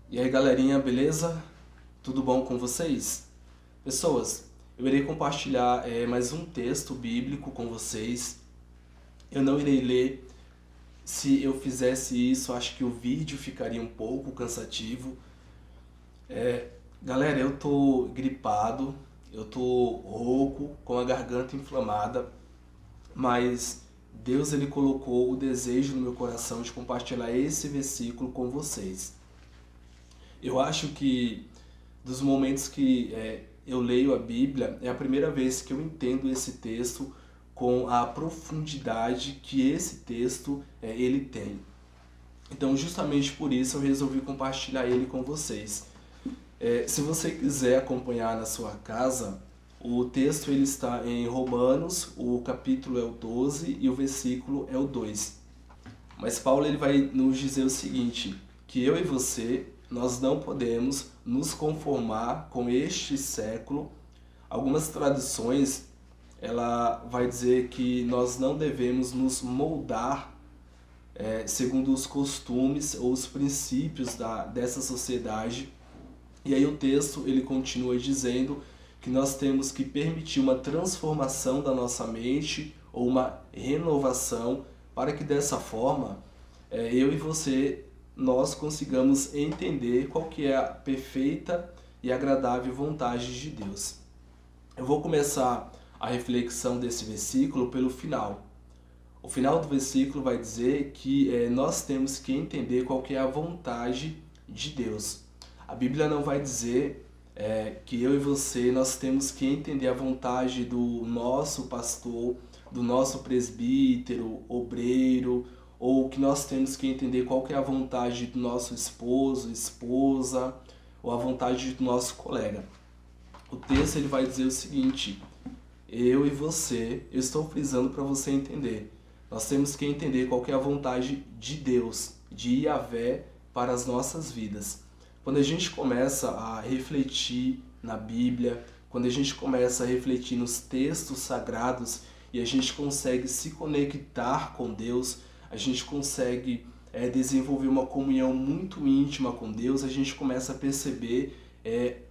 E aí galerinha, beleza? Tudo bom com vocês? Pessoas, eu irei compartilhar mais um texto bíblico com vocês. Eu não irei ler. Se eu fizesse isso, acho que o vídeo ficaria um pouco cansativo. Galera, eu tô gripado, eu tô rouco, com a garganta inflamada, mas Deus ele colocou o desejo no meu coração de compartilhar esse versículo com vocês. Eu acho que dos momentos que eu leio a Bíblia, é a primeira vez que eu entendo esse texto com a profundidade que esse texto ele tem. Então, justamente por isso, eu resolvi compartilhar ele com vocês. Se você quiser acompanhar na sua casa, o texto ele está em Romanos, o capítulo é o 12 e o versículo é o 2. Mas Paulo ele vai nos dizer o seguinte, que eu e você, nós não podemos nos conformar com este século. Algumas tradições, ela vai dizer que nós não devemos nos moldar segundo os costumes ou os princípios dessa sociedade. E aí o texto ele continua dizendo que nós temos que permitir uma transformação da nossa mente ou uma renovação para que dessa forma eu e você nós consigamos entender qual que é a perfeita e agradável vontade de Deus. Eu vou começar a reflexão desse versículo pelo final. O final do versículo vai dizer que nós temos que entender qual que é a vontade de Deus. A Bíblia não vai dizer que eu e você nós temos que entender a vontade do nosso pastor, do nosso presbítero, obreiro, ou que nós temos que entender qual que é a vontade do nosso esposo, esposa, ou a vontade do nosso colega. O texto ele vai dizer o seguinte, eu e você, eu estou frisando para você entender, nós temos que entender qual que é a vontade de Deus, de Yahvé para as nossas vidas. Quando a gente começa a refletir na Bíblia, quando a gente começa a refletir nos textos sagrados e a gente consegue se conectar com Deus, a gente consegue desenvolver uma comunhão muito íntima com Deus, a gente começa a perceber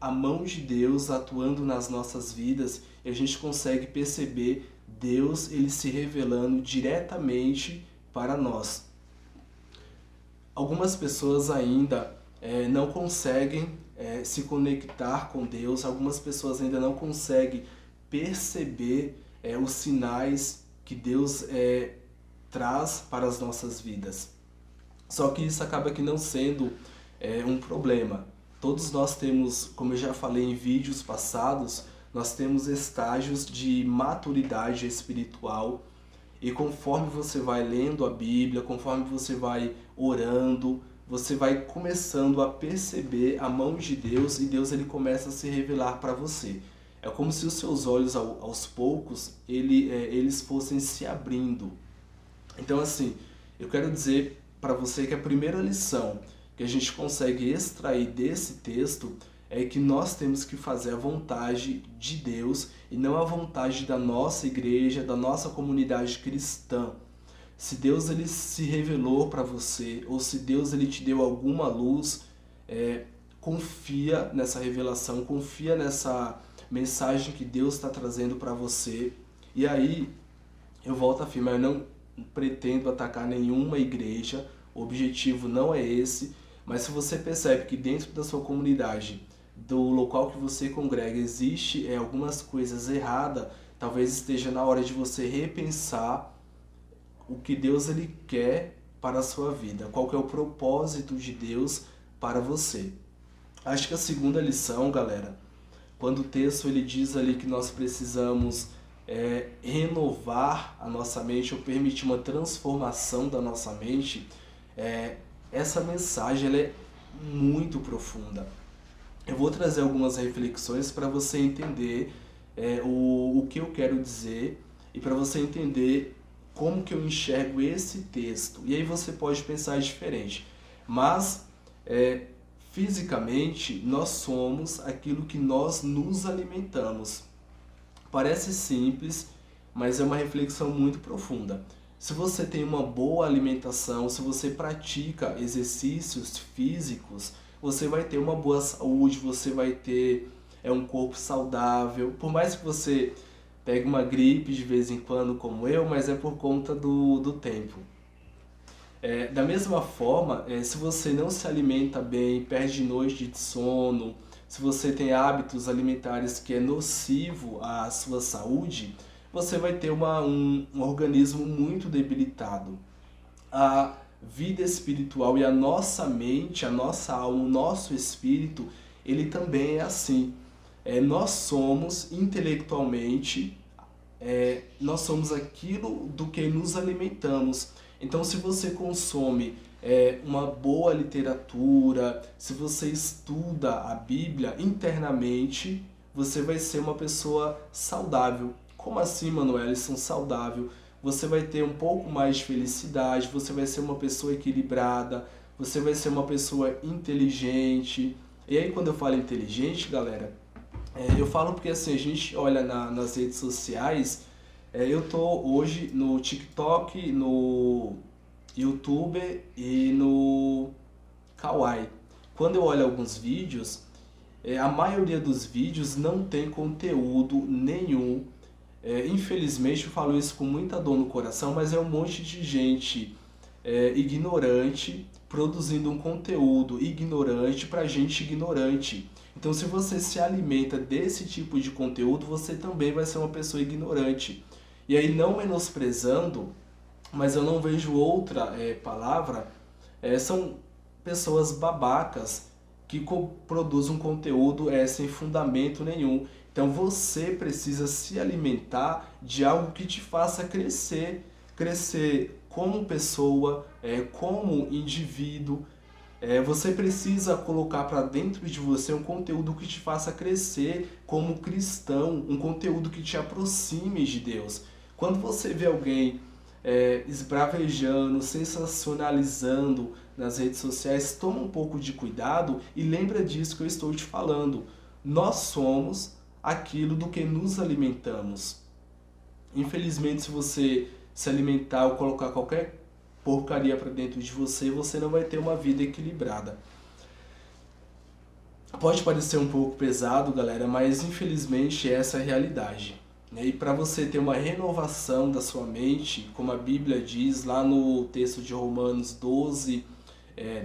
a mão de Deus atuando nas nossas vidas e a gente consegue perceber Deus ele se revelando diretamente para nós. Algumas pessoas ainda não conseguem se conectar com Deus, algumas pessoas ainda não conseguem perceber os sinais que Deus traz para as nossas vidas. Só que isso acaba que não sendo um problema. Todos nós temos, como eu já falei em vídeos passados, nós temos estágios de maturidade espiritual e conforme você vai lendo a Bíblia, conforme você vai orando, você vai começando a perceber a mão de Deus e Deus ele começa a se revelar para você. É como se os seus olhos aos poucos eles fossem se abrindo. Então assim, eu quero dizer para você que a primeira lição que a gente consegue extrair desse texto é que nós temos que fazer a vontade de Deus e não a vontade da nossa igreja, da nossa comunidade cristã. Se Deus ele se revelou para você ou se Deus ele te deu alguma luz, confia nessa revelação, confia nessa mensagem que Deus está trazendo para você. E aí, eu volto a afirmar, eu não pretendo atacar nenhuma igreja, o objetivo não é esse, mas se você percebe que dentro da sua comunidade, do local que você congrega, existe algumas coisas erradas, talvez esteja na hora de você repensar o que Deus ele quer para a sua vida, qual que é o propósito de Deus para você. Acho que a segunda lição, galera, quando o texto ele diz ali que nós precisamos renovar a nossa mente ou permitir uma transformação da nossa mente, essa mensagem ela é muito profunda. Eu vou trazer algumas reflexões para você entender o que eu quero dizer e para você entender como que eu enxergo esse texto. E aí você pode pensar diferente. Mas, fisicamente, nós somos aquilo que nós nos alimentamos. Parece simples, mas é uma reflexão muito profunda. Se você tem uma boa alimentação, se você pratica exercícios físicos, você vai ter uma boa saúde, você vai ter um corpo saudável. Por mais que você pegue uma gripe de vez em quando, como eu, mas é por conta do tempo. Da mesma forma, se você não se alimenta bem, perde noite de sono, se você tem hábitos alimentares que é nocivo à sua saúde, você vai ter um organismo muito debilitado. A vida espiritual e a nossa mente, a nossa alma, o nosso espírito, ele também é assim. Nós somos intelectualmente, nós somos aquilo do que nos alimentamos. Então, se você consome uma boa literatura, se você estuda a Bíblia internamente, você vai ser uma pessoa saudável. Como assim, Manuelson, saudável? Você vai ter um pouco mais de felicidade, você vai ser uma pessoa equilibrada, você vai ser uma pessoa inteligente. E aí, quando eu falo inteligente, galera, eu falo porque assim, a gente olha nas redes sociais. Eu tô hoje no TikTok, no YouTube e no Kawaii. Quando eu olho alguns vídeos, a maioria dos vídeos não tem conteúdo nenhum. Infelizmente eu falo isso com muita dor no coração, mas é um monte de gente ignorante produzindo um conteúdo ignorante para gente ignorante. Então, se você se alimenta desse tipo de conteúdo, você também vai ser uma pessoa ignorante. E aí, não menosprezando, mas eu não vejo outra palavra, são pessoas babacas que produzem um conteúdo sem fundamento nenhum. Então você precisa se alimentar de algo que te faça crescer, crescer como pessoa, como indivíduo. Você precisa colocar para dentro de você um conteúdo que te faça crescer como cristão, um conteúdo que te aproxime de Deus. Quando você vê alguém esbravejando, sensacionalizando nas redes sociais, toma um pouco de cuidado e lembra disso que eu estou te falando. Nós somos aquilo do que nos alimentamos. Infelizmente, se você se alimentar ou colocar qualquer porcaria para dentro de você, você não vai ter uma vida equilibrada. Pode parecer um pouco pesado, galera, mas infelizmente essa é a realidade. E para você ter uma renovação da sua mente, como a Bíblia diz lá no texto de Romanos 12,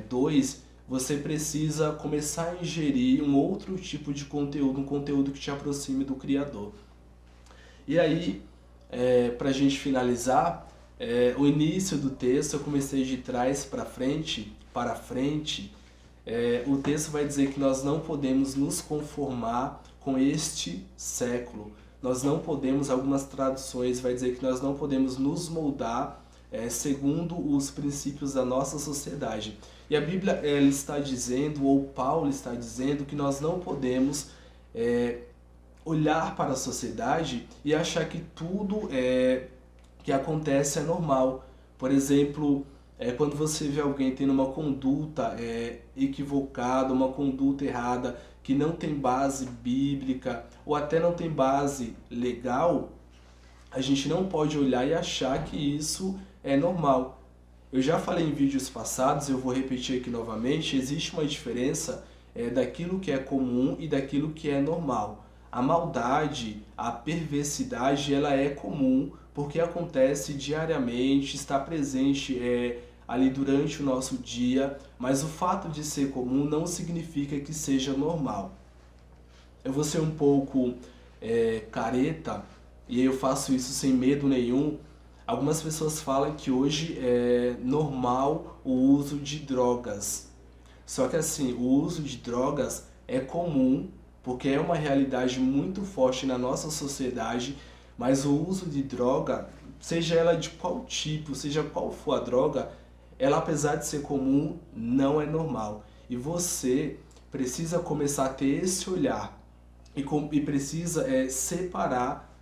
2, você precisa começar a ingerir um outro tipo de conteúdo, um conteúdo que te aproxime do Criador. E aí, para a gente finalizar, o início do texto eu comecei de trás para frente, o texto vai dizer que nós não podemos nos conformar com este século. Nós não podemos, algumas traduções vai dizer que nós não podemos nos moldar segundo os princípios da nossa sociedade. E a Bíblia ela está dizendo, ou Paulo está dizendo, que nós não podemos olhar para a sociedade e achar que tudo que acontece é normal. Por exemplo, quando você vê alguém tendo uma conduta equivocada, uma conduta errada, que não tem base bíblica ou até não tem base legal, a gente não pode olhar e achar que isso é normal. Eu já falei em vídeos passados, eu vou repetir aqui novamente, existe uma diferença daquilo que é comum e daquilo que é normal. A maldade, a perversidade, ela é comum porque acontece diariamente, está presente ali durante o nosso dia, mas o fato de ser comum não significa que seja normal. Eu vou ser um pouco careta, e eu faço isso sem medo nenhum. Algumas pessoas falam que hoje é normal o uso de drogas. Só que assim, o uso de drogas é comum, porque é uma realidade muito forte na nossa sociedade, mas o uso de droga, seja ela de qual tipo, seja qual for a droga, ela, apesar de ser comum, não é normal. E você precisa começar a ter esse olhar e precisa separar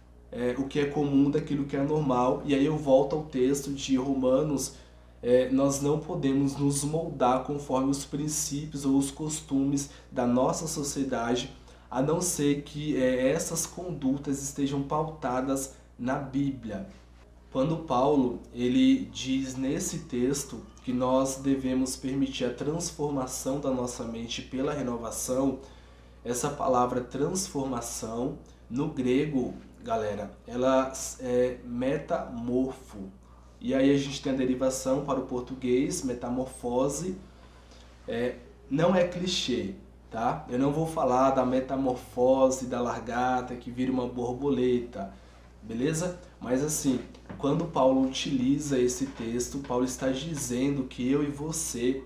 o que é comum daquilo que é normal. E aí eu volto ao texto de Romanos, nós não podemos nos moldar conforme os princípios ou os costumes da nossa sociedade, a não ser que essas condutas estejam pautadas na Bíblia. Quando Paulo ele diz nesse texto que nós devemos permitir a transformação da nossa mente pela renovação, essa palavra transformação no grego, galera, ela é metamorfo. E aí a gente tem a derivação para o português, metamorfose. Não é clichê, tá? Eu não vou falar da metamorfose da largata que vira uma borboleta, beleza? Mas assim, quando Paulo utiliza esse texto, Paulo está dizendo que eu e você,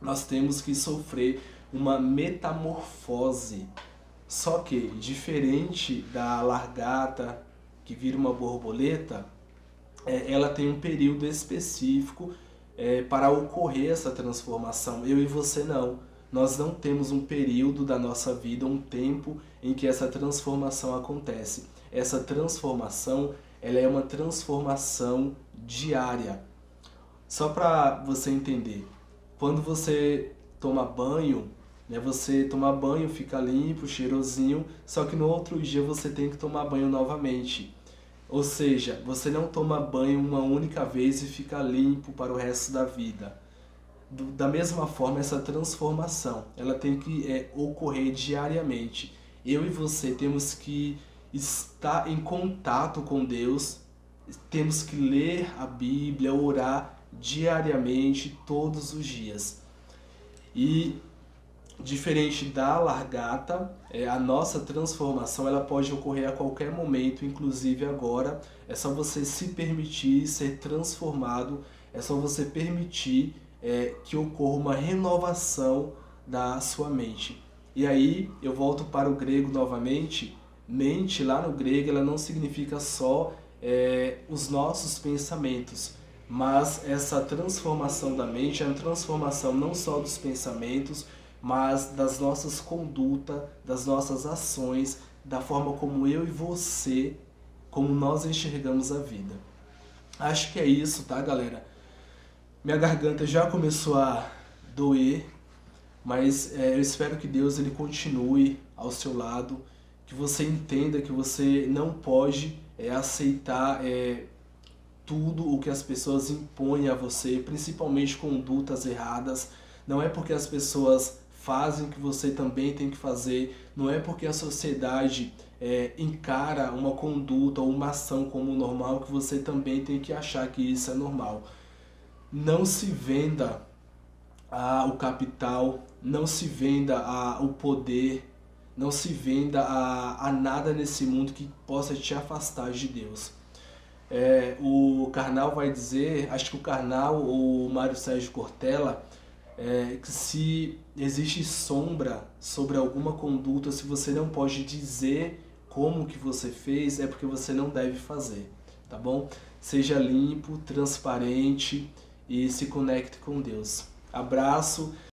nós temos que sofrer uma metamorfose. Só que, diferente da largata que vira uma borboleta, ela tem um período específico para ocorrer essa transformação. Eu e você não. Nós não temos um período da nossa vida, um tempo em que essa transformação acontece. Essa transformação, ela é uma transformação diária. Só para você entender, quando você toma banho, né, você toma banho, fica limpo, cheirosinho, só que no outro dia você tem que tomar banho novamente. Ou seja, você não toma banho uma única vez e fica limpo para o resto da vida. Da mesma forma, essa transformação, ela tem que ocorrer diariamente. Eu e você temos que estar em contato com Deus, temos que ler a Bíblia, orar diariamente, todos os dias. E diferente da largata, a nossa transformação ela pode ocorrer a qualquer momento, inclusive agora. É só você se permitir ser transformado, é só você permitir que ocorra uma renovação da sua mente. E aí eu volto para o grego novamente. Mente lá no grego ela não significa só os nossos pensamentos, mas essa transformação da mente é uma transformação não só dos pensamentos, mas das nossas condutas, das nossas ações, da forma como eu e você, como nós enxergamos a vida. Acho que é isso, tá, galera? Minha garganta já começou a doer, mas eu espero que Deus ele continue ao seu lado, que você entenda que você não pode aceitar tudo o que as pessoas impõem a você, principalmente condutas erradas. Não é porque as pessoas fazem que você também tem que fazer, não é porque a sociedade encara uma conduta ou uma ação como normal que você também tem que achar que isso é normal. Não se venda o capital, não se venda o poder, não se venda a nada nesse mundo que possa te afastar de Deus. O Karnal vai dizer, acho que o Karnal ou o Mário Sérgio Cortella, que se existe sombra sobre alguma conduta, se você não pode dizer como que você fez, é porque você não deve fazer, tá bom? Seja limpo, transparente e se conecte com Deus. Abraço.